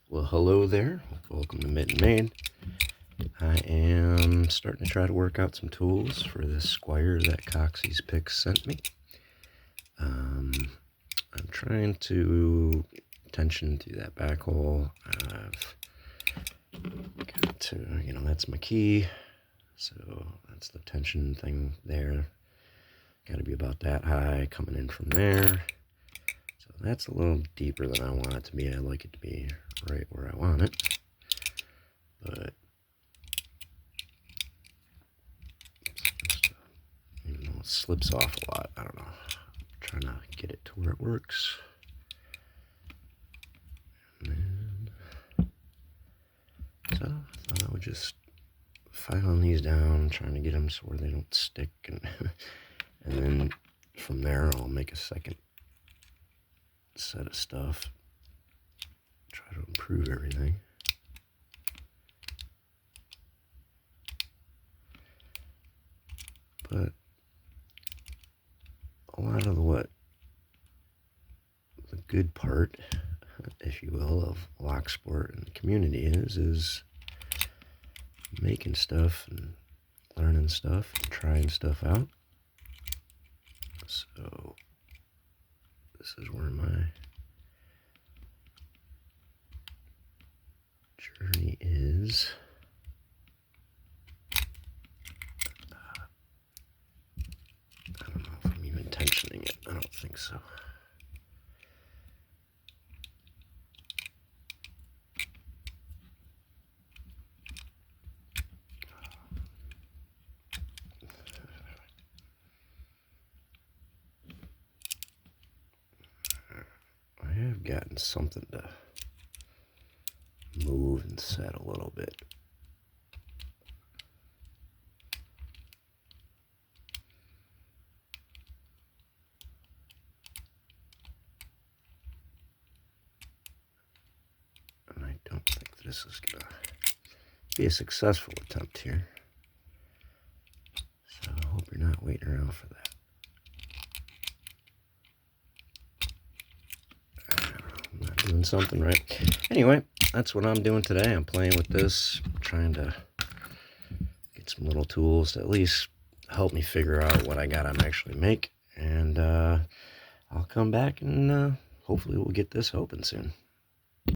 Well, hello there. Welcome to Mitten Maine. I am starting to try to work out some tools for this Squire that Coxey's Picks sent me. I'm trying to tension through that back hole. I've got to, that's my key. So that's the tension thing there. Got to be about that high coming in from there. So that's a little deeper than I want it to be. I like it to be right where I want it. But even though it slips off a lot, I don't know. I'm trying to get it to where it works. And then, so I thought I would just filing these down, trying to get them so where they don't stick, and then from there I'll make a second set of stuff. Try to improve everything. But a lot of the good part, if you will, of Locksport and the community is making stuff and learning stuff and trying stuff out. So this is where my journey is. I don't know if I'm even tensioning it. I don't think so. I have gotten something to move and set a little bit. And I don't think this is going to be a successful attempt here. So I hope you're not waiting around for that. I'm not doing something right. Anyway, that's what I'm doing today. I'm playing with this, trying to get some little tools to at least help me figure out what I gotta actually make. And I'll come back and hopefully we'll get this open soon.